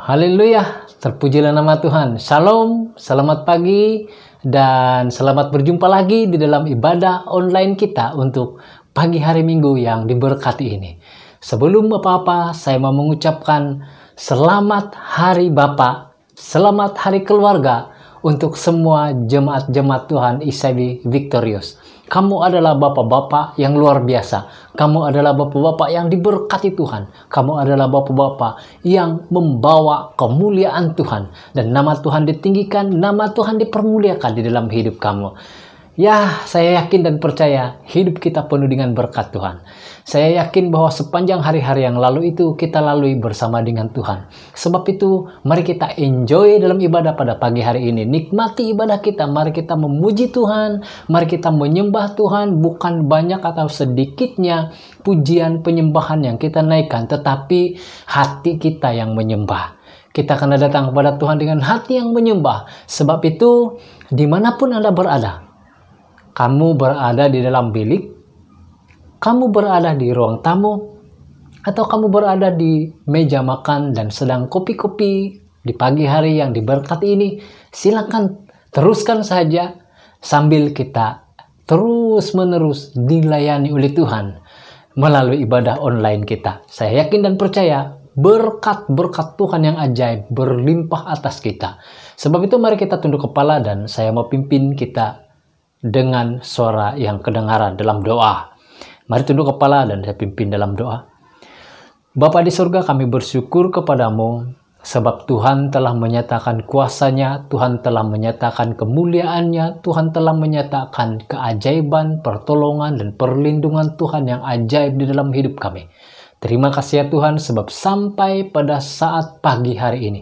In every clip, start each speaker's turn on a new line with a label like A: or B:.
A: Haleluya, terpujilah nama Tuhan. Shalom, selamat pagi, dan selamat berjumpa lagi di dalam ibadah online kita untuk pagi hari Minggu yang diberkati ini. Sebelum apa-apa, saya mau mengucapkan selamat hari Bapa, selamat hari keluarga untuk semua jemaat-jemaat Tuhan ICB Victorious. Kamu adalah bapak-bapak yang luar biasa. Kamu adalah bapak-bapak yang diberkati Tuhan. Kamu adalah bapak-bapak yang membawa kemuliaan Tuhan. Dan nama Tuhan ditinggikan, nama Tuhan dipermuliakan di dalam hidup kamu. Ya, saya yakin dan percaya hidup kita penuh dengan berkat Tuhan. Saya yakin bahwa sepanjang hari-hari yang lalu itu kita lalui bersama dengan Tuhan. Sebab itu, mari kita enjoy dalam ibadah pada pagi hari ini. Nikmati ibadah kita, mari kita memuji Tuhan, mari kita menyembah Tuhan, bukan banyak atau sedikitnya pujian penyembahan yang kita naikkan, tetapi hati kita yang menyembah. Kita akan datang kepada Tuhan dengan hati yang menyembah. Sebab itu, dimanapun Anda berada, kamu berada di dalam bilik, kamu berada di ruang tamu, atau kamu berada di meja makan dan sedang kopi-kopi di pagi hari yang diberkati ini, silakan teruskan saja sambil kita terus-menerus dilayani oleh Tuhan melalui ibadah online kita. Saya yakin dan percaya berkat-berkat Tuhan yang ajaib berlimpah atas kita. Sebab itu mari kita tunduk kepala dan saya mau pimpin kita dengan suara yang kedengaran dalam doa. Mari tunduk kepala dan saya pimpin dalam doa. Bapa di surga, kami bersyukur kepadamu sebab Tuhan telah menyatakan kuasa-Nya, Tuhan telah menyatakan kemuliaan-Nya, Tuhan telah menyatakan keajaiban, pertolongan dan perlindungan Tuhan yang ajaib di dalam hidup kami. Terima kasih ya Tuhan, sebab sampai pada saat pagi hari ini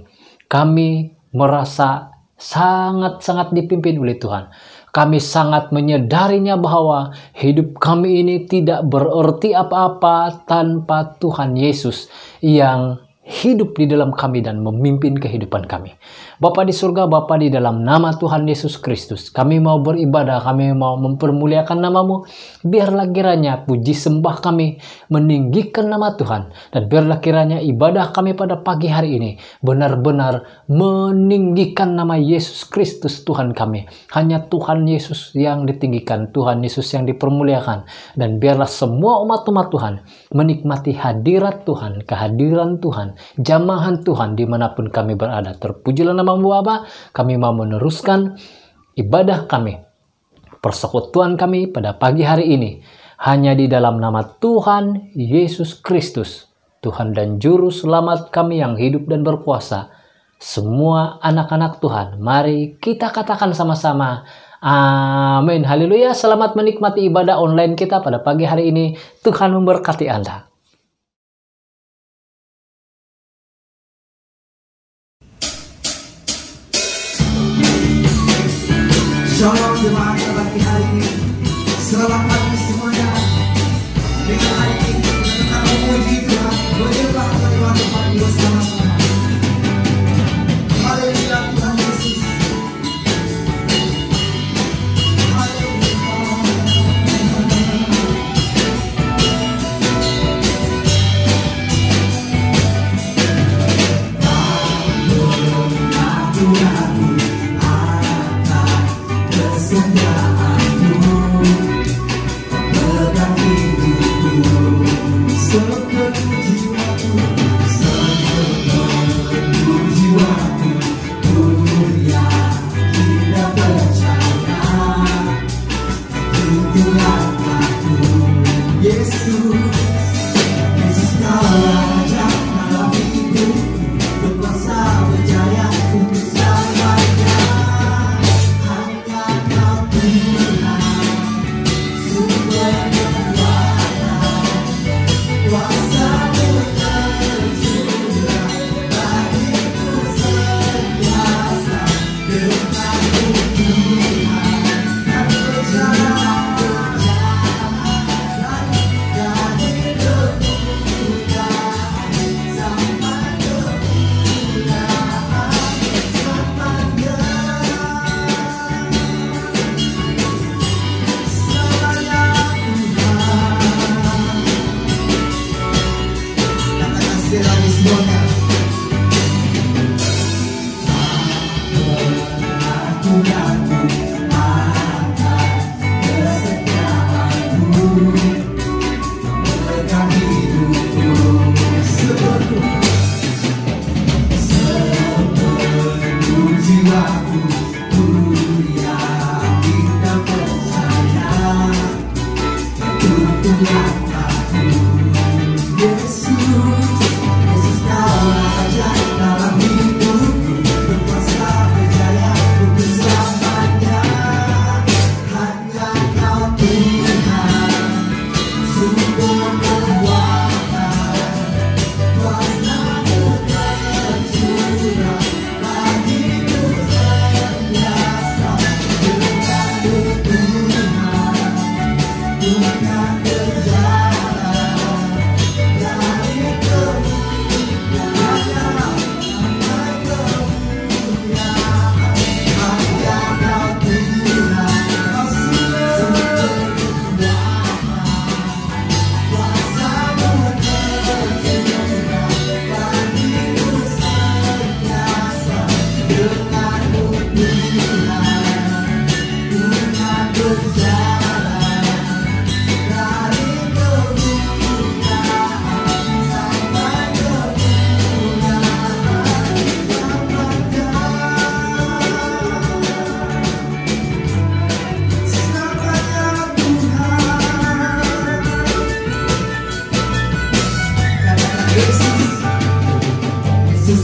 A: kami merasa sangat-sangat dipimpin oleh Tuhan. Kami sangat menyadarinya bahwa hidup kami ini tidak berarti apa-apa tanpa Tuhan Yesus yang hidup di dalam kami dan memimpin kehidupan kami. Bapa di surga, Bapa di dalam nama Tuhan Yesus Kristus, kami mau beribadah, kami mau mempermuliakan namamu. Biarlah kiranya puji sembah kami meninggikan nama Tuhan, dan biarlah kiranya ibadah kami pada pagi hari ini benar-benar meninggikan nama Yesus Kristus Tuhan kami. Hanya Tuhan Yesus yang ditinggikan, Tuhan Yesus yang dipermuliakan, dan biarlah semua umat-umat Tuhan menikmati hadirat Tuhan, kehadiran Tuhan, jamahan Tuhan dimanapun kami berada. Terpujilah namamu Bapa. Kami mau meneruskan ibadah kami, persekutuan kami pada pagi hari ini hanya di dalam nama Tuhan Yesus Kristus, Tuhan dan Juru Selamat kami yang hidup dan berkuasa. Semua anak-anak Tuhan, mari kita katakan sama-sama, amin. Haleluya. Selamat menikmati ibadah online kita pada pagi hari ini. Tuhan memberkati Anda.
B: Shalom jemaat pagi hari ini. Selamat pagi semuanya. Dengan hari ini kita memuji Tuhan, menyembah Tuhan pagi bersama-sama. Haleluya Tuhan Yesus. Haleluya.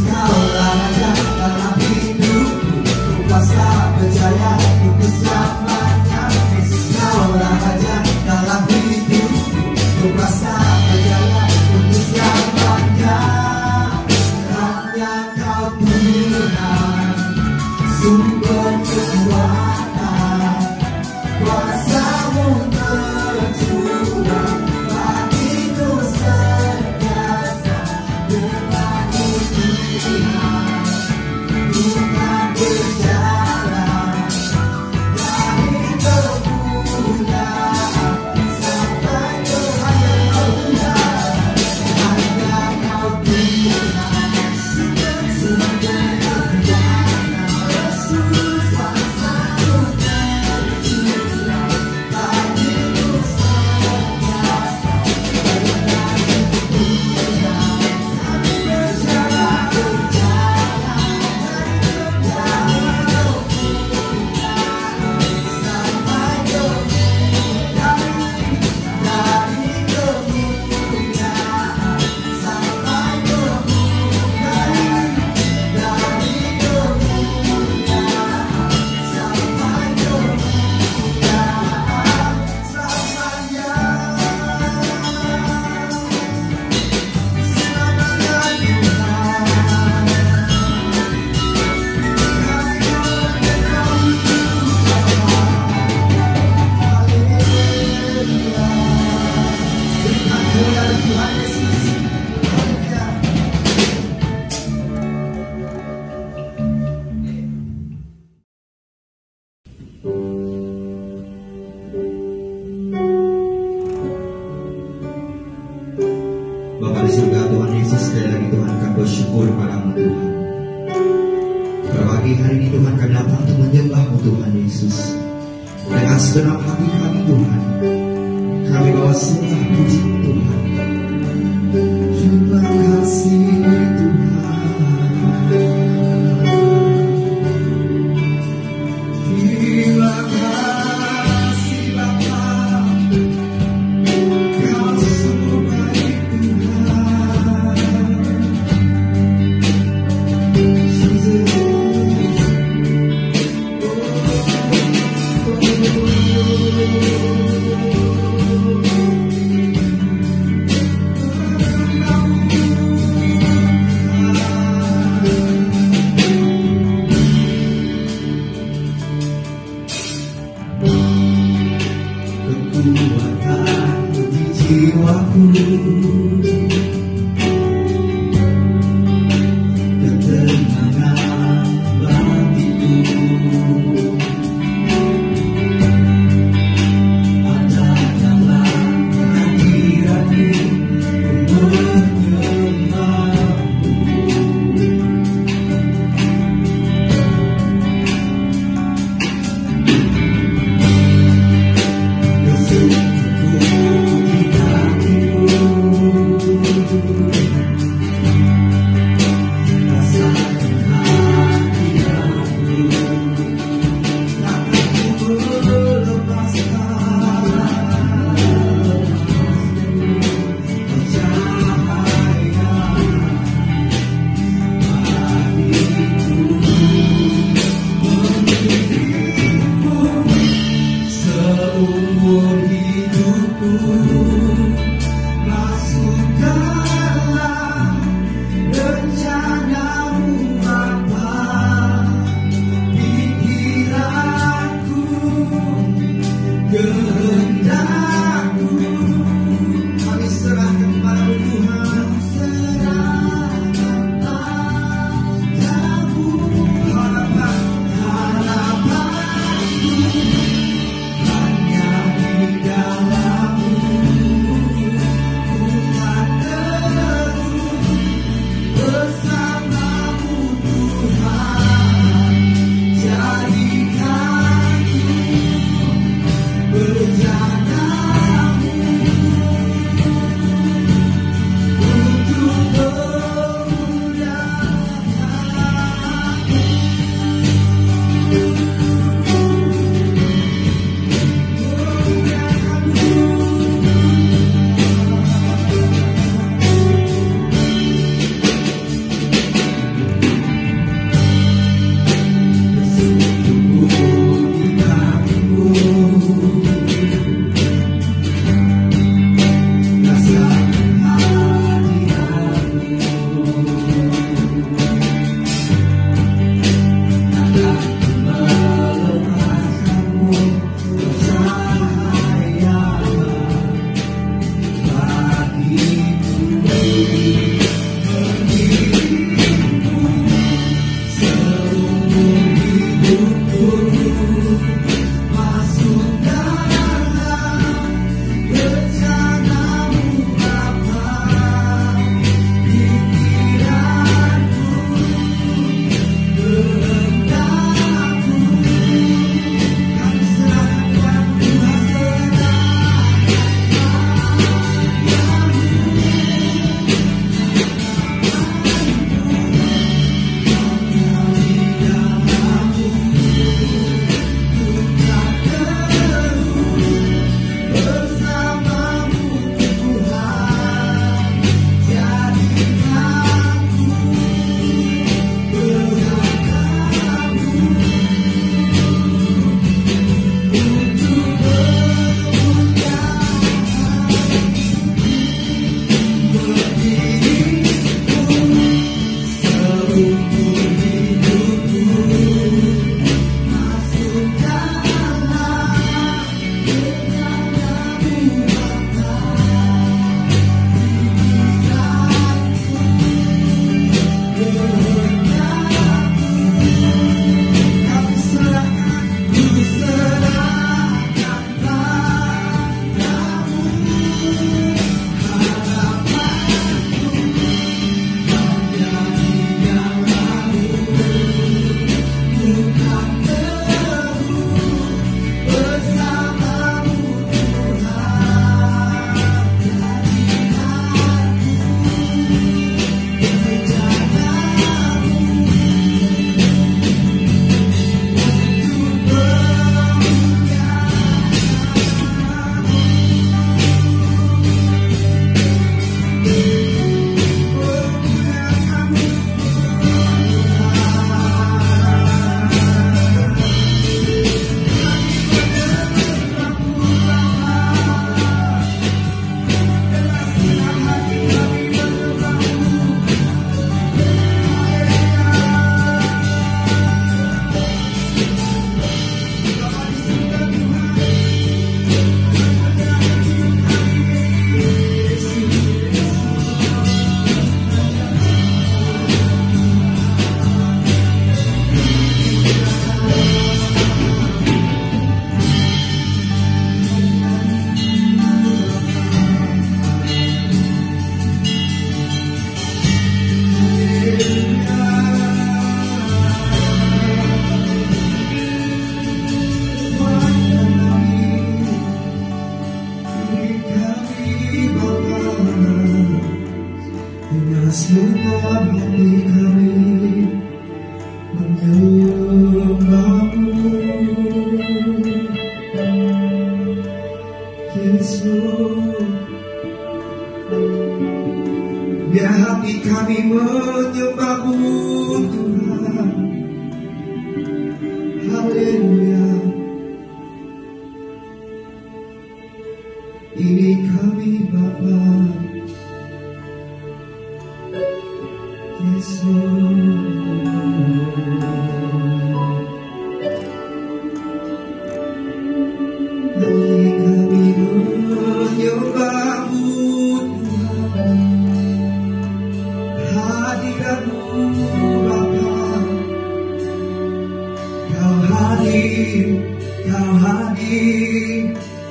B: Kaulah raja dalam hidupku, ku kuasa berjaya untuk selamanya. Yesus, kaulah raja dalam hidupku, ku kuasa berjaya untuk selamanya. Hanya Kau Tuhan, sumber kekuatan, kuasa-Mu berjuang bagiku sentiasa. Dengan-Mu Tuhan, Tuhan berjalan dari kemuliaan sampai kehancuran. Hanya Kau Tuhan, sumber kekuatan, Yesus, kuasa-Mu berjuang bagiku sentiasa. Bapa di surga, Tuhan Yesus, sekali lagi Tuhan kami bersyukur padamu Tuhan. Pada pagi hari ini Tuhan kami datang untuk menyembah-Mu Tuhan Yesus. Dengan segenap hati kami Tuhan, kami bawa sembah puji Tuhan. Terima kasih Tuhan, terima kasih Bapa. Kau sungguh baik Tuhan. Jesus.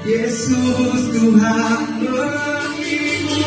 B: Yesus Tuhan mengibu.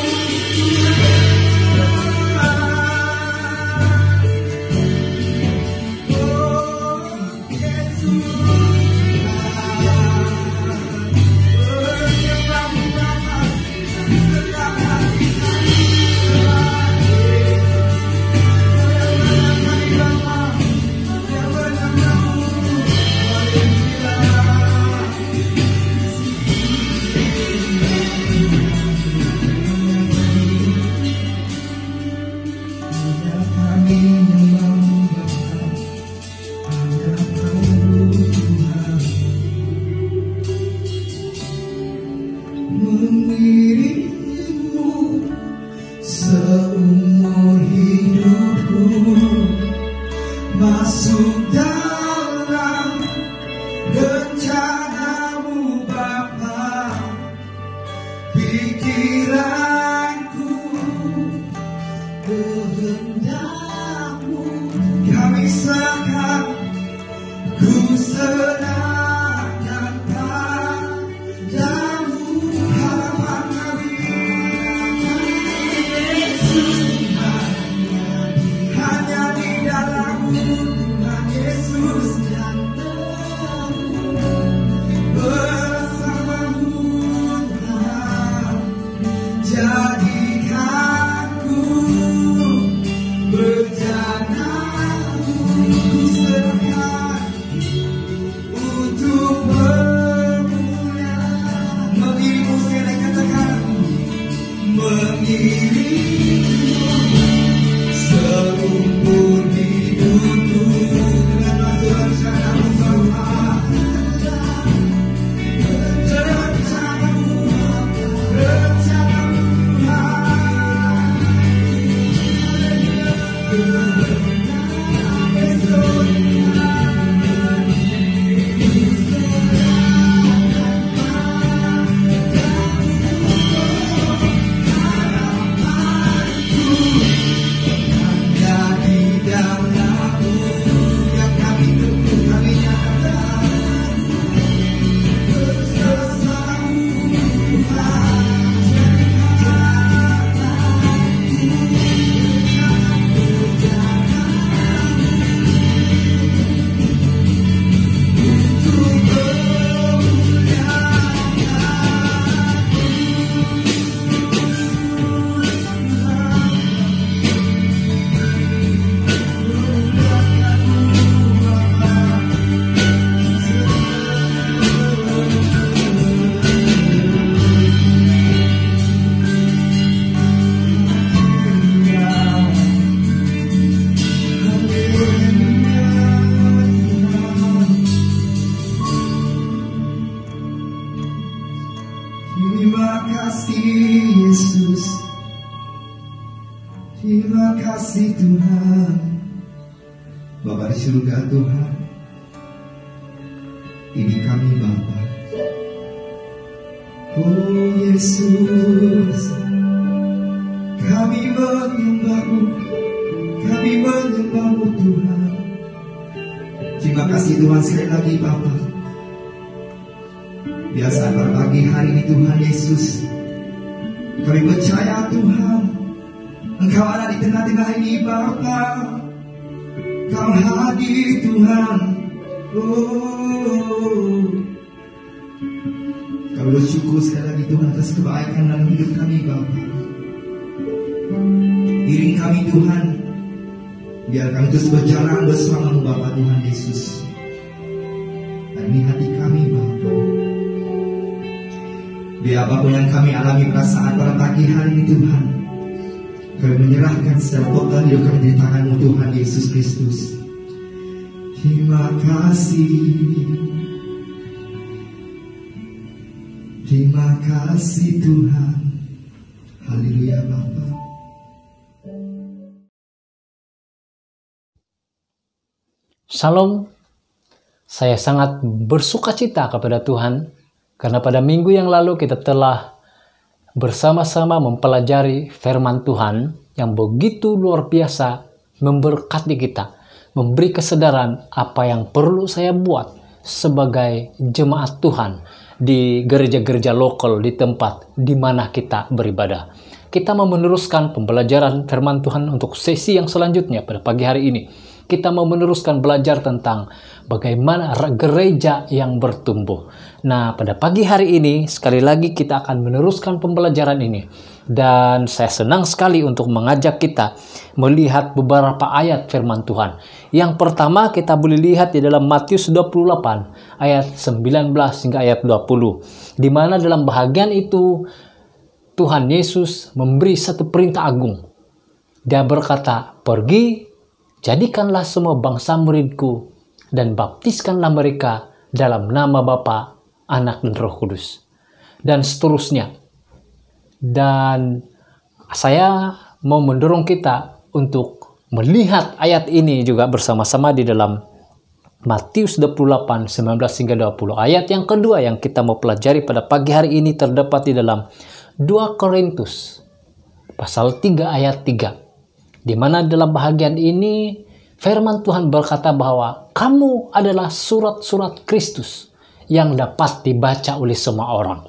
B: Mengiringmu seumur hidupku, masuk dalam rencanamu Bapa. Pikiranku, kehendakmu kami serahkan, ku serahkan padamu. Harapan kami Yesus, hanya di dalam-Mu Tuhan Yesus, dan bersama-Mu Tuhan. Jadikanku berjalan-Mu, ku serahkan untuk bermula. Mengiringmu, sekali katakan, mengiringmu seumur hidupku, dengan masuk rencana-Mu Bapa. Rencana-Mu, rencana-Mu Terima kasih Yesus, terima kasih Tuhan. Bapa di surga Tuhan, ini kami Bapa. Oh Yesus, kami menyembah-Mu, kami menyembah-Mu Tuhan. Terima kasih Tuhan sekali lagi Bapa. Biasa pada pagi hari ini Tuhan Yesus, kami percaya Tuhan, Engkau ada di tengah-tengah ini Bapa. Kau hadir Tuhan. Oh, kami bersyukur sekali lagi Tuhan atas kebaikan dalam hidup kami Bapa. Iring kami Tuhan, biar kami terus berjalan bersama-Mu Bapa Tuhan Yesus. Dan ini hati kami Bapa. Biar apapun yang kami alami perasaan pada pagi hari ini Tuhan, kami menyerahkan secara total hidup kami di tangan-Mu Tuhan Yesus Kristus. Terima kasih, terima kasih Tuhan. Haleluya Bapa.
A: Shalom, saya sangat bersukacita kepada Tuhan karena pada minggu yang lalu kita telah bersama-sama mempelajari firman Tuhan yang begitu luar biasa memberkati kita, memberi kesadaran apa yang perlu saya buat sebagai jemaat Tuhan di gereja-gereja lokal, di tempat di mana kita beribadah. Kita mau meneruskan pembelajaran firman Tuhan untuk sesi yang selanjutnya pada pagi hari ini. Kita mau meneruskan belajar tentang bagaimana gereja yang bertumbuh. Nah, pada pagi hari ini, sekali lagi kita akan meneruskan pembelajaran ini. Dan saya senang sekali untuk mengajak kita melihat beberapa ayat firman Tuhan. Yang pertama kita boleh lihat di dalam Matius 28 ayat 19 hingga ayat 20. Di mana dalam bahagian itu Tuhan Yesus memberi satu perintah agung. Dia berkata, "Pergi, jadikanlah semua bangsa muridku dan baptiskanlah mereka dalam nama Bapa, Anak dan Roh Kudus." Dan seterusnya. Dan saya mau mendorong kita untuk melihat ayat ini juga bersama-sama di dalam Matius 28, 19 hingga 20. Ayat yang kedua yang kita mau pelajari pada pagi hari ini terdapat di dalam 2 Korintus pasal 3 ayat 3. Di mana dalam bahagian ini firman Tuhan berkata bahwa kamu adalah surat-surat Kristus yang dapat dibaca oleh semua orang.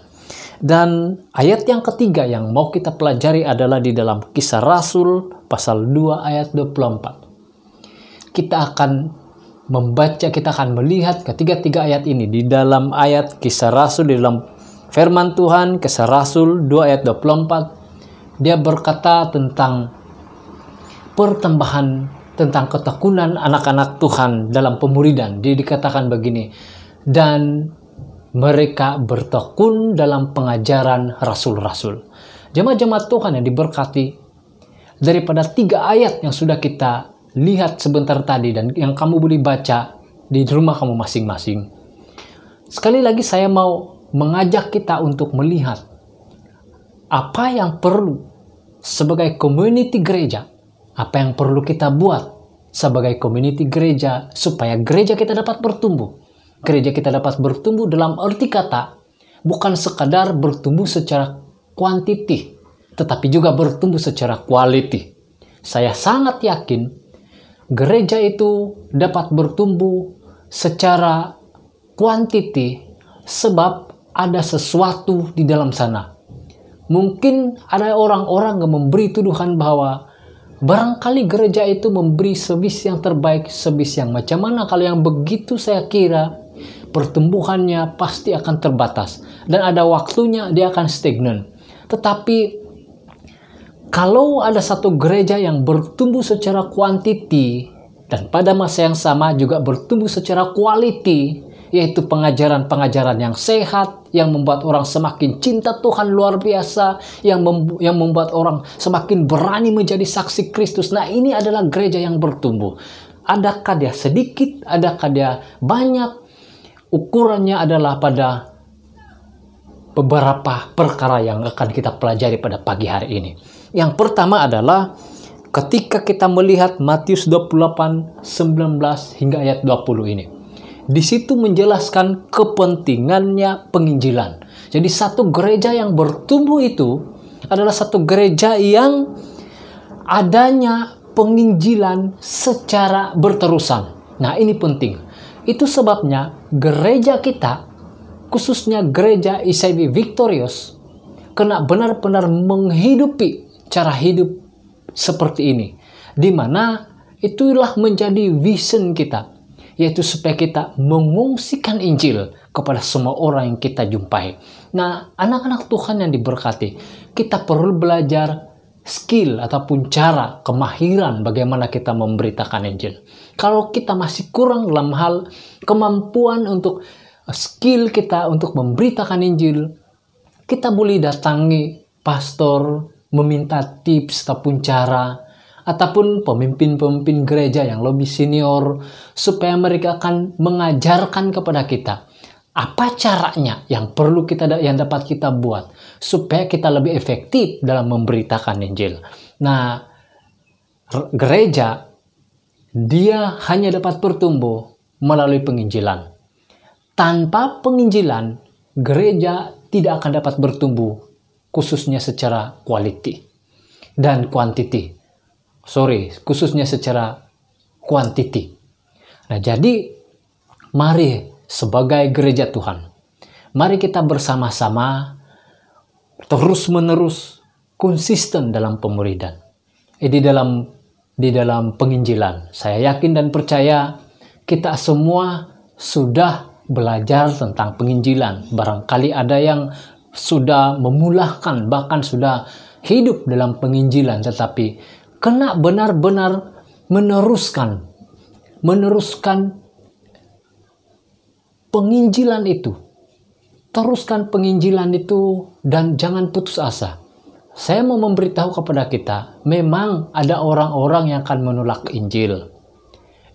A: Dan ayat yang ketiga yang mau kita pelajari adalah di dalam Kisah Rasul pasal 2 ayat 24. Kita akan membaca, kita akan melihat ketiga-tiga ayat ini di dalam ayat Kisah Rasul, di dalam firman Tuhan Kisah Rasul 2 ayat 24. Dia berkata tentang pertambahan, tentang ketekunan anak-anak Tuhan dalam pemuridan. Dia dikatakan begini, dan mereka bertekun dalam pengajaran rasul-rasul. Jemaat-jemaat Tuhan yang diberkati, daripada 3 ayat yang sudah kita lihat sebentar tadi dan yang kamu boleh baca di rumah kamu masing-masing. Sekali lagi saya mau mengajak kita untuk melihat apa yang perlu sebagai community gereja, apa yang perlu kita buat sebagai community gereja supaya gereja kita dapat bertumbuh. Gereja kita dapat bertumbuh dalam arti kata bukan sekadar bertumbuh secara kuantiti, tetapi juga bertumbuh secara quality. Saya sangat yakin gereja itu dapat bertumbuh secara kuantiti sebab ada sesuatu di dalam sana. Mungkin ada orang-orang yang memberi tuduhan bahwa barangkali gereja itu memberi servis yang terbaik, servis yang macam mana. Kalau yang begitu saya kira pertumbuhannya pasti akan terbatas dan ada waktunya dia akan stagnan. Tetapi kalau ada satu gereja yang bertumbuh secara kuantiti dan pada masa yang sama juga bertumbuh secara quality, yaitu pengajaran-pengajaran yang sehat, yang membuat orang semakin cinta Tuhan luar biasa, yang membuat orang semakin berani menjadi saksi Kristus. Nah, ini adalah gereja yang bertumbuh. Adakah dia sedikit, adakah dia banyak? Ukurannya adalah pada beberapa perkara yang akan kita pelajari pada pagi hari ini. Yang pertama adalah ketika kita melihat Matius 28, 19 hingga ayat 20 ini. Di situ menjelaskan kepentingannya penginjilan. Jadi satu gereja yang bertumbuh itu adalah satu gereja yang adanya penginjilan secara berterusan. Nah, ini penting. Itu sebabnya gereja kita, khususnya gereja ICB Victorious, kena benar-benar menghidupi cara hidup seperti ini. Di mana itulah menjadi vision kita, yaitu supaya kita mengungsikan Injil kepada semua orang yang kita jumpai. Nah, anak-anak Tuhan yang diberkati, kita perlu belajar skill ataupun cara, kemahiran bagaimana kita memberitakan Injil. Kalau kita masih kurang dalam hal kemampuan untuk skill kita untuk memberitakan Injil, kita boleh datangi pastor, meminta tips ataupun cara, ataupun pemimpin-pemimpin gereja yang lebih senior, supaya mereka akan mengajarkan kepada kita apa caranya yang perlu yang dapat kita buat supaya kita lebih efektif dalam memberitakan Injil. Nah, gereja dia hanya dapat bertumbuh melalui penginjilan. Tanpa penginjilan, gereja tidak akan dapat bertumbuh, khususnya secara quality dan quantity. Khususnya secara quantity. Nah, jadi mari sebagai gereja Tuhan, Mari kita bersama-sama terus-menerus konsisten dalam pemuridan. Di dalam penginjilan. Saya yakin dan percaya kita semua sudah belajar tentang penginjilan. Barangkali ada yang sudah memulahkan, bahkan sudah hidup dalam penginjilan, tetapi kena benar-benar meneruskan penginjilan itu. Teruskan penginjilan itu dan jangan putus asa. Saya mau memberitahu kepada kita, memang ada orang-orang yang akan menolak Injil.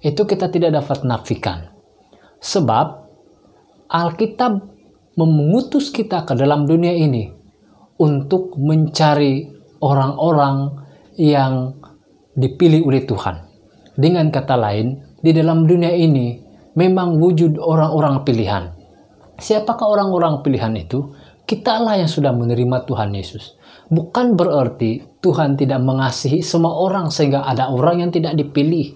A: Itu kita tidak dapat nafikan. Sebab Alkitab mengutus kita ke dalam dunia ini untuk mencari orang-orang yang dipilih oleh Tuhan. Dengan kata lain, di dalam dunia ini memang wujud orang-orang pilihan. Siapakah orang-orang pilihan itu? Kitalah yang sudah menerima Tuhan Yesus. Bukan berarti Tuhan tidak mengasihi semua orang sehingga ada orang yang tidak dipilih.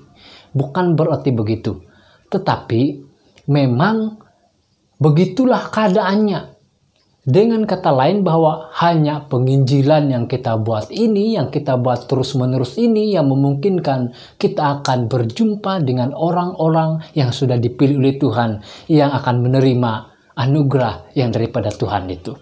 A: Bukan berarti begitu. Tetapi memang begitulah keadaannya. Dengan kata lain bahwa hanya penginjilan yang kita buat ini, yang kita buat terus-menerus ini, yang memungkinkan kita akan berjumpa dengan orang-orang yang sudah dipilih oleh Tuhan, yang akan menerima anugerah yang daripada Tuhan itu.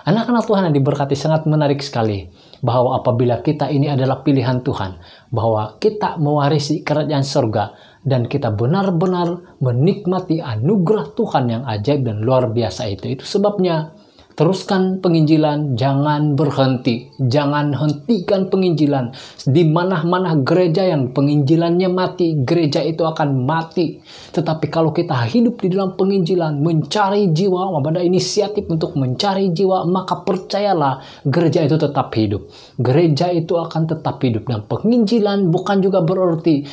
A: Anak-anak Tuhan yang diberkati, sangat menarik sekali bahwa apabila kita ini adalah pilihan Tuhan, bahwa kita mewarisi kerajaan surga dan kita benar-benar menikmati anugerah Tuhan yang ajaib dan luar biasa itu. Itu sebabnya teruskan penginjilan, jangan berhenti, jangan hentikan penginjilan. Di mana-mana gereja yang penginjilannya mati, gereja itu akan mati. Tetapi kalau kita hidup di dalam penginjilan, mencari jiwa, ada inisiatif untuk mencari jiwa, maka percayalah gereja itu tetap hidup. Gereja itu akan tetap hidup. Dan penginjilan bukan juga berarti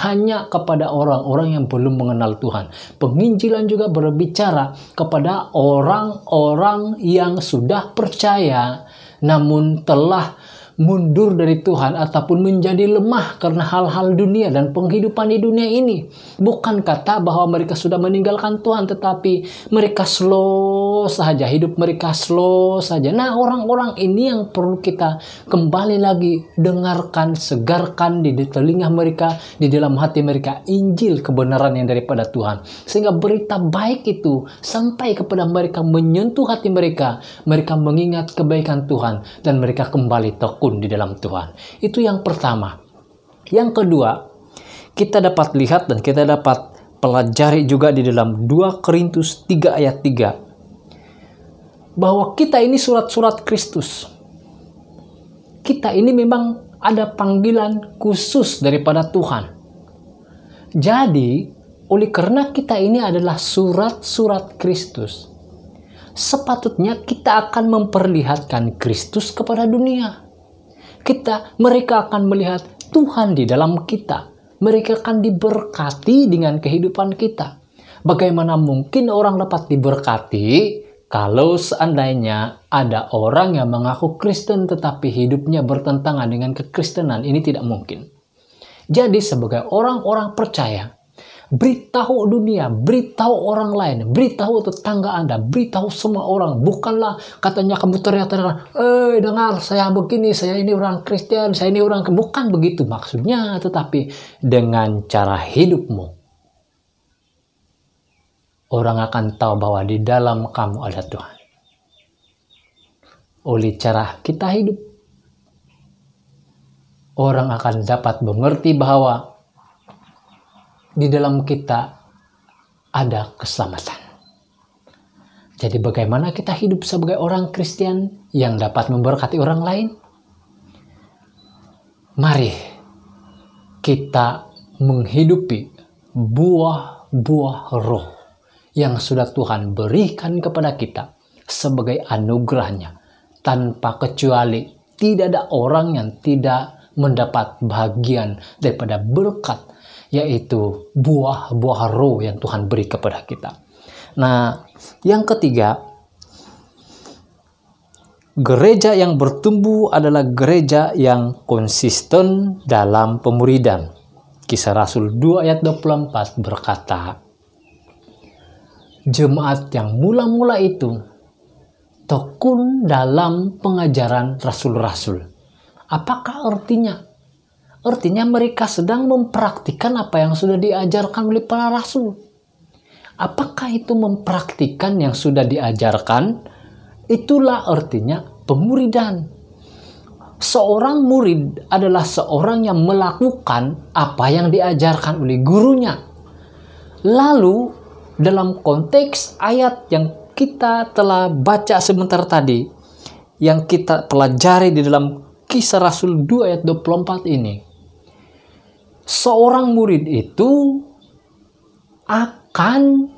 A: hanya kepada orang-orang yang belum mengenal Tuhan. Penginjilan juga berbicara kepada orang-orang yang sudah percaya namun telah mundur dari Tuhan ataupun menjadi lemah karena hal-hal dunia dan penghidupan di dunia ini. Bukan kata bahwa mereka sudah meninggalkan Tuhan, tetapi mereka slow saja, hidup mereka slow saja. Nah, orang-orang ini yang perlu kita kembali lagi dengarkan, segarkan di telinga mereka, di dalam hati mereka, Injil kebenaran yang daripada Tuhan. Sehingga berita baik itu sampai kepada mereka, menyentuh hati mereka, mereka mengingat kebaikan Tuhan dan mereka kembali tekun di dalam Tuhan. Itu yang pertama. Yang kedua, kita dapat lihat dan kita dapat pelajari juga di dalam 2 Korintus 3 ayat 3 bahwa kita ini surat-surat Kristus. Kita ini memang ada panggilan khusus daripada Tuhan. Jadi, oleh karena kita ini adalah surat-surat Kristus, sepatutnya kita akan memperlihatkan Kristus kepada dunia. Mereka akan melihat Tuhan di dalam kita. Mereka akan diberkati dengan kehidupan kita. Bagaimana mungkin orang dapat diberkati kalau seandainya ada orang yang mengaku Kristen tetapi hidupnya bertentangan dengan kekristenan? Ini tidak mungkin. Jadi sebagai orang-orang percaya, beritahu dunia, beritahu orang lain, beritahu tetangga Anda, beritahu semua orang. Bukanlah katanya kamu teriak-teriak, dengar saya begini, saya ini orang Kristen, saya ini orang... Bukan begitu maksudnya, tetapi dengan cara hidupmu, orang akan tahu bahwa di dalam kamu ada Tuhan. Oleh cara kita hidup, orang akan dapat mengerti bahwa di dalam kita ada keselamatan. Jadi bagaimana kita hidup sebagai orang Kristen yang dapat memberkati orang lain? Mari kita menghidupi buah-buah roh yang sudah Tuhan berikan kepada kita sebagai anugerahnya. Tanpa kecuali, tidak ada orang yang tidak mendapat bagian daripada berkat, yaitu buah-buah roh yang Tuhan beri kepada kita. Nah, yang ketiga, gereja yang bertumbuh adalah gereja yang konsisten dalam pemuridan. Kisah Rasul 2 ayat 24 berkata, jemaat yang mula-mula itu tekun dalam pengajaran rasul-rasul. Apakah artinya? Artinya mereka sedang mempraktikkan apa yang sudah diajarkan oleh para rasul. Apakah itu mempraktikkan yang sudah diajarkan? Itulah artinya pemuridan. Seorang murid adalah seorang yang melakukan apa yang diajarkan oleh gurunya. Lalu dalam konteks ayat yang kita telah baca sebentar tadi, yang kita pelajari di dalam Kisah Rasul 2 ayat 24 ini, seorang murid itu akan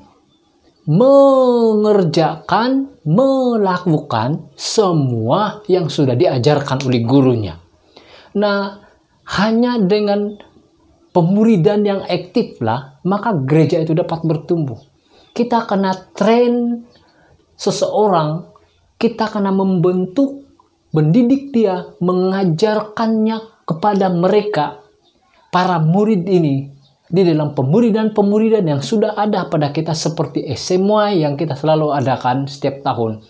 A: mengerjakan, melakukan semua yang sudah diajarkan oleh gurunya. Nah, hanya dengan pemuridan yang aktif lah, maka gereja itu dapat bertumbuh. Kita kena train seseorang, kita kena membentuk, mendidik dia, mengajarkannya kepada mereka, para murid ini, di dalam pemuridan-pemuridan yang sudah ada pada kita seperti SMA yang kita selalu adakan setiap tahun.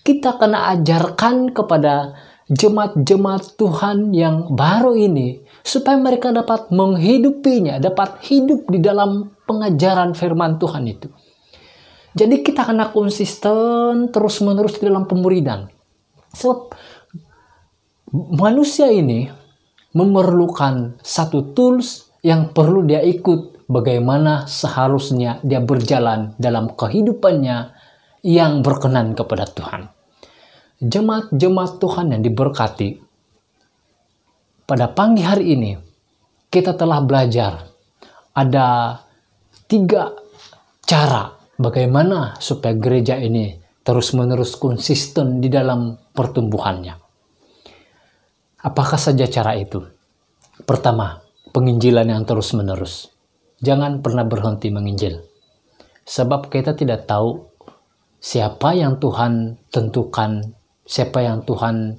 A: Kita kena ajarkan kepada jemaat-jemaat Tuhan yang baru ini, supaya mereka dapat menghidupinya, dapat hidup di dalam pengajaran firman Tuhan itu. Jadi kita kena konsisten terus-menerus di dalam pemuridan. Sebab manusia ini memerlukan satu tools yang perlu dia ikut, bagaimana seharusnya dia berjalan dalam kehidupannya yang berkenan kepada Tuhan. Jemaat-jemaat Tuhan yang diberkati, pada pagi hari ini kita telah belajar ada 3 cara bagaimana supaya gereja ini terus-menerus konsisten di dalam pertumbuhannya. Apakah saja cara itu? Pertama, penginjilan yang terus-menerus. Jangan pernah berhenti menginjil. Sebab kita tidak tahu siapa yang Tuhan tentukan, siapa yang Tuhan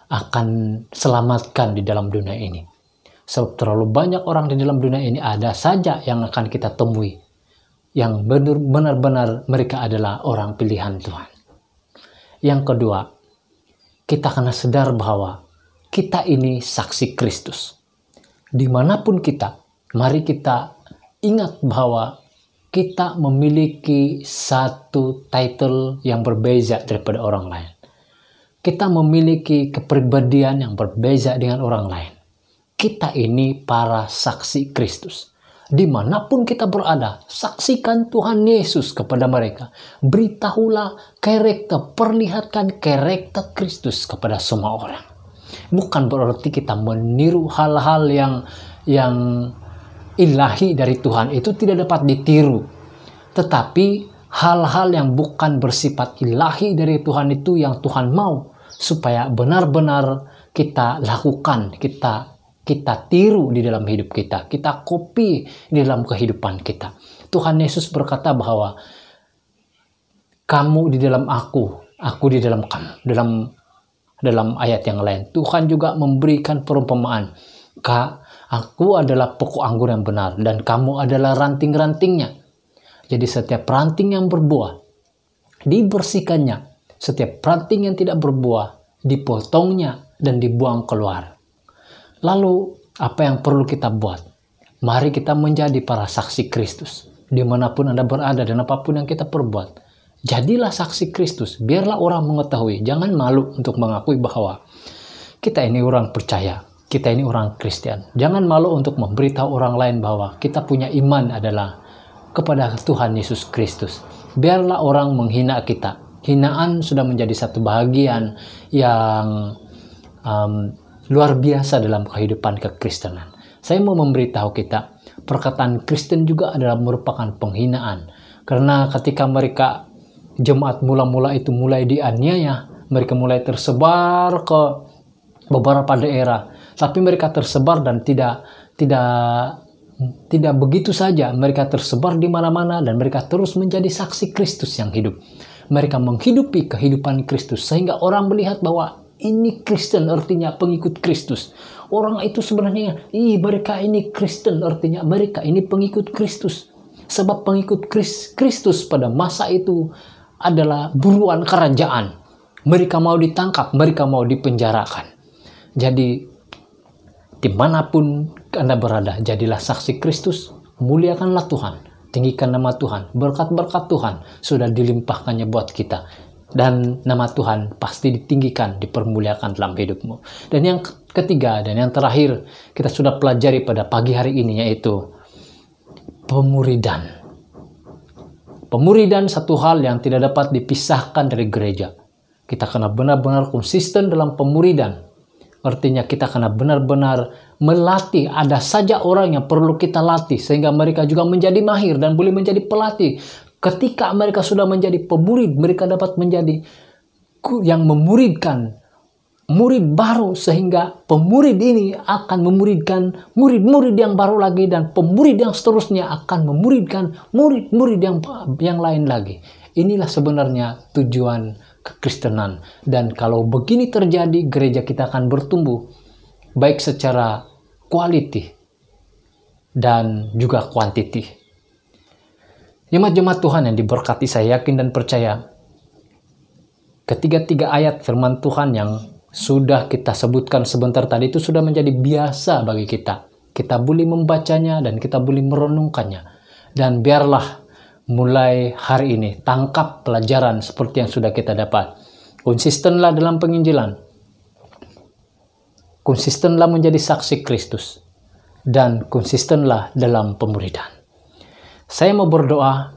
A: akan selamatkan di dalam dunia ini. Sebab terlalu banyak orang di dalam dunia ini, ada saja yang akan kita temui yang benar-benar mereka adalah orang pilihan Tuhan. Yang kedua, kita kena sadar bahwa kita ini saksi Kristus. Dimanapun kita, mari kita ingat bahwa kita memiliki satu title yang berbeza daripada orang lain. Kita memiliki kepribadian yang berbeza dengan orang lain. Kita ini para saksi Kristus. Dimanapun kita berada, saksikan Tuhan Yesus kepada mereka. Beritahulah karakter, perlihatkan karakter Kristus kepada semua orang. Bukan berarti kita meniru hal-hal yang ilahi dari Tuhan, itu tidak dapat ditiru. Tetapi hal-hal yang bukan bersifat ilahi dari Tuhan itu yang Tuhan mau supaya benar-benar kita lakukan, kita tiru di dalam hidup kita, kita copy di dalam kehidupan kita. Tuhan Yesus berkata bahwa kamu di dalam aku di dalam kamu. Dalam ayat yang lain, Tuhan juga memberikan perumpamaan. Aku adalah pokok anggur yang benar dan kamu adalah ranting-rantingnya. Jadi setiap ranting yang berbuah dibersihkannya, setiap ranting yang tidak berbuah dipotongnya dan dibuang keluar. Lalu apa yang perlu kita buat? Mari kita menjadi para saksi Kristus. Dimanapun Anda berada dan apapun yang kita perbuat, jadilah saksi Kristus. Biarlah orang mengetahui. Jangan malu untuk mengakui bahwa kita ini orang percaya, kita ini orang Kristen. Jangan malu untuk memberitahu orang lain bahwa kita punya iman adalah kepada Tuhan Yesus Kristus. Biarlah orang menghina kita. Hinaan sudah menjadi satu bagian yang luar biasa dalam kehidupan kekristenan. Saya mau memberitahu kita, perkataan Kristen juga adalah merupakan penghinaan. Karena ketika mereka, jemaat mula-mula itu mulai dianiaya, mereka mulai tersebar ke beberapa daerah. Tapi mereka tersebar dan tidak begitu saja. Mereka tersebar di mana-mana dan mereka terus menjadi saksi Kristus yang hidup. Mereka menghidupi kehidupan Kristus sehingga orang melihat bahwa ini Kristen, artinya pengikut Kristus. Orang itu sebenarnya, mereka ini Kristen, artinya mereka ini pengikut Kristus. Sebab pengikut Kristus pada masa itu adalah buruan kerajaan. Mereka mau ditangkap, mereka mau dipenjarakan. Jadi dimanapun Anda berada, jadilah saksi Kristus, muliakanlah Tuhan, tinggikan nama Tuhan, berkat-berkat Tuhan sudah dilimpahkannya buat kita. Dan nama Tuhan pasti ditinggikan, dipermuliakan dalam hidupmu. Dan yang ketiga dan yang terakhir kita sudah pelajari pada pagi hari ini, yaitu pemuridan. Pemuridan satu hal yang tidak dapat dipisahkan dari gereja. Kita kena benar-benar konsisten dalam pemuridan. Artinya kita kena benar-benar melatih. Ada saja orang yang perlu kita latih sehingga mereka juga menjadi mahir dan boleh menjadi pelatih. Ketika mereka sudah menjadi pemurid, mereka dapat menjadi yang memuridkan murid baru, sehingga pemurid ini akan memuridkan murid-murid yang baru lagi, dan pemurid yang seterusnya akan memuridkan murid-murid yang lain lagi. Inilah sebenarnya tujuan kekristenan. Dan kalau begini terjadi, gereja kita akan bertumbuh baik secara quality dan juga quantity. Jemaat-jemaat Tuhan yang diberkati, saya yakin dan percaya ketiga-tiga ayat firman Tuhan yang sudah kita sebutkan sebentar tadi itu sudah menjadi biasa bagi kita. Kita boleh membacanya dan kita boleh merenungkannya. Dan biarlah mulai hari ini tangkap pelajaran seperti yang sudah kita dapat. Konsistenlah dalam penginjilan. Konsistenlah menjadi saksi Kristus. Dan konsistenlah dalam pemuridan. Saya mau berdoa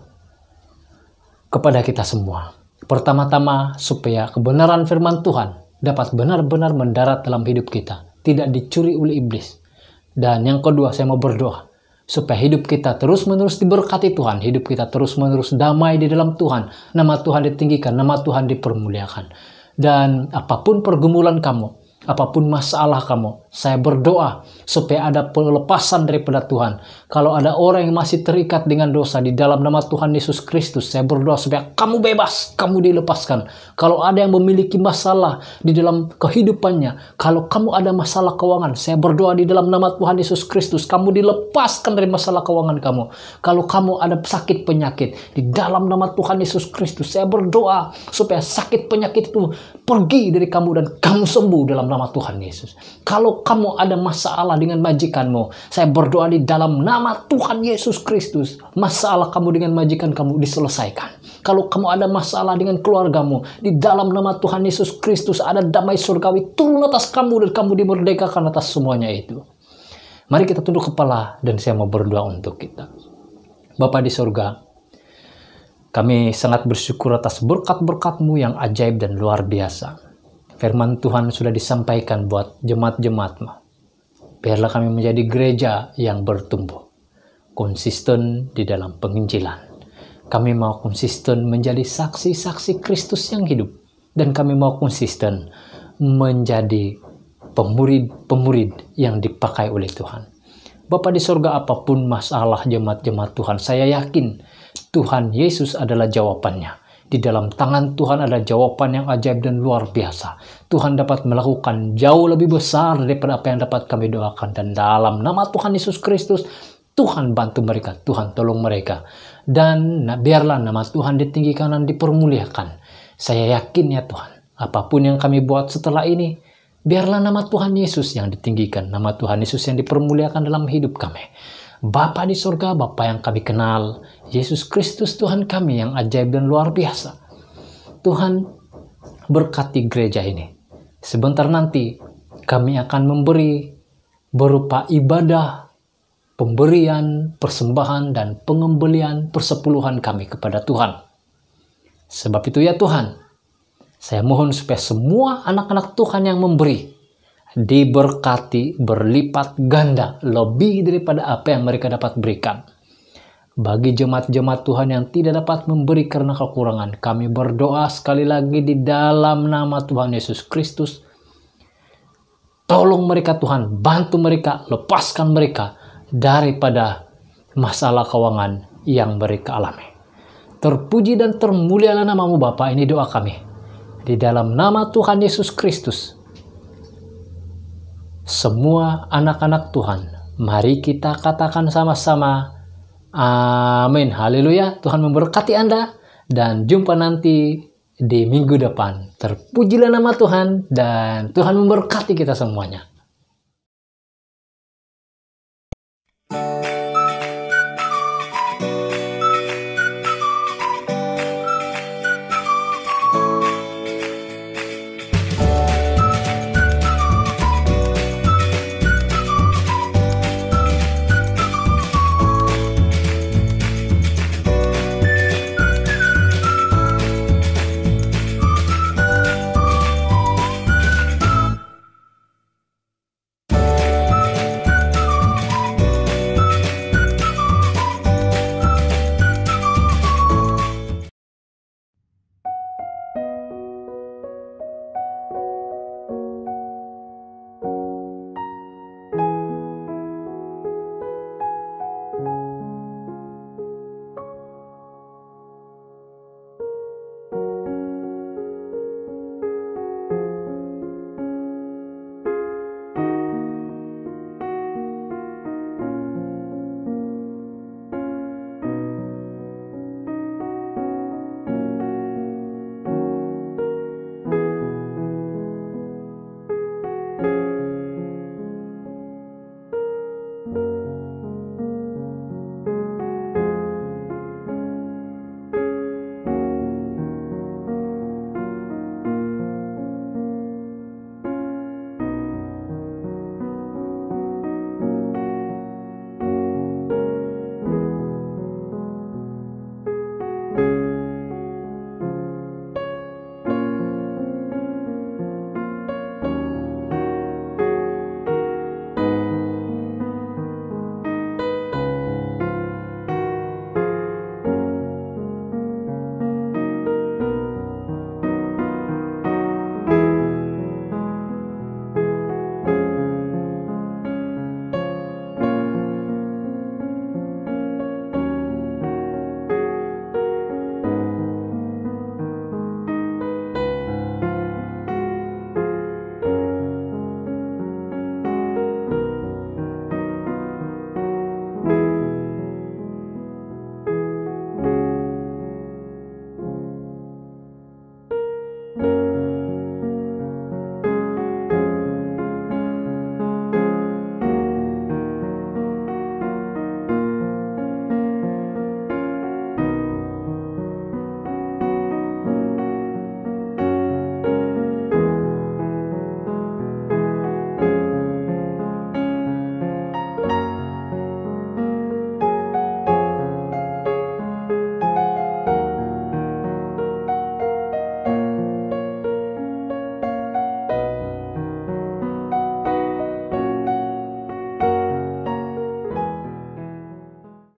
A: kepada kita semua. Pertama-tama supaya kebenaran firman Tuhan dapat benar-benar mendarat dalam hidup kita, tidak dicuri oleh iblis. Dan yang kedua, saya mau berdoa supaya hidup kita terus-menerus diberkati Tuhan, hidup kita terus-menerus damai di dalam Tuhan, nama Tuhan ditinggikan, nama Tuhan dipermuliakan. Dan apapun pergumulan kamu, apapun masalah kamu, saya berdoa supaya ada pelepasan daripada Tuhan. Kalau ada orang yang masih terikat dengan dosa, di dalam nama Tuhan Yesus Kristus, saya berdoa supaya kamu bebas, kamu dilepaskan. Kalau ada yang memiliki masalah di dalam kehidupannya, kalau kamu ada masalah keuangan, saya berdoa di dalam nama Tuhan Yesus Kristus, kamu dilepaskan dari masalah keuangan kamu. Kalau kamu ada sakit penyakit, di dalam nama Tuhan Yesus Kristus, saya berdoa supaya sakit penyakit itu pergi dari kamu dan kamu sembuh dalam nama Tuhan Yesus. Kalau kamu ada masalah dengan majikanmu, saya berdoa di dalam nama Tuhan Yesus Kristus, masalah kamu dengan majikan kamu diselesaikan. Kalau kamu ada masalah dengan keluargamu, di dalam nama Tuhan Yesus Kristus ada damai surgawi turun atas kamu dan kamu dimerdekakan atas semuanya itu. Mari kita tunduk kepala dan saya mau berdoa untuk kita. Bapa di surga, kami sangat bersyukur atas berkat-berkat-Mu yang ajaib dan luar biasa. Firman Tuhan sudah disampaikan buat jemaat-jemaat-Mu. Biarlah kami menjadi gereja yang bertumbuh, konsisten di dalam penginjilan. Kami mau konsisten menjadi saksi-saksi Kristus yang hidup. Dan kami mau konsisten menjadi pemurid-pemurid yang dipakai oleh Tuhan. Bapa di surga, apapun masalah jemaat-jemaat Tuhan, saya yakin Tuhan Yesus adalah jawabannya. Di dalam tangan Tuhan ada jawaban yang ajaib dan luar biasa. Tuhan dapat melakukan jauh lebih besar daripada apa yang dapat kami doakan. Dan dalam nama Tuhan Yesus Kristus, Tuhan bantu mereka, Tuhan tolong mereka. Dan biarlah nama Tuhan ditinggikan dan dipermuliakan. Saya yakin ya Tuhan, apapun yang kami buat setelah ini, biarlah nama Tuhan Yesus yang ditinggikan, nama Tuhan Yesus yang dipermuliakan dalam hidup kami. Bapa di surga, Bapa yang kami kenal, Yesus Kristus Tuhan kami yang ajaib dan luar biasa. Tuhan berkati gereja ini. Sebentar nanti kami akan memberi berupa ibadah, pemberian, persembahan, dan pengembalian persepuluhan kami kepada Tuhan. Sebab itu ya Tuhan, saya mohon supaya semua anak-anak Tuhan yang memberi, diberkati berlipat ganda lebih daripada apa yang mereka dapat berikan. Bagi jemaat-jemaat Tuhan yang tidak dapat memberi karena kekurangan, kami berdoa sekali lagi di dalam nama Tuhan Yesus Kristus. Tolong mereka Tuhan, bantu mereka, lepaskan mereka daripada masalah keuangan yang mereka alami. Terpuji dan termulialah nama-Mu Bapa, ini doa kami. Di dalam nama Tuhan Yesus Kristus. Semua anak-anak Tuhan, mari kita katakan sama-sama, Amin. Haleluya. Tuhan memberkati Anda dan jumpa nanti di minggu depan. Terpujilah nama Tuhan dan Tuhan memberkati kita semuanya.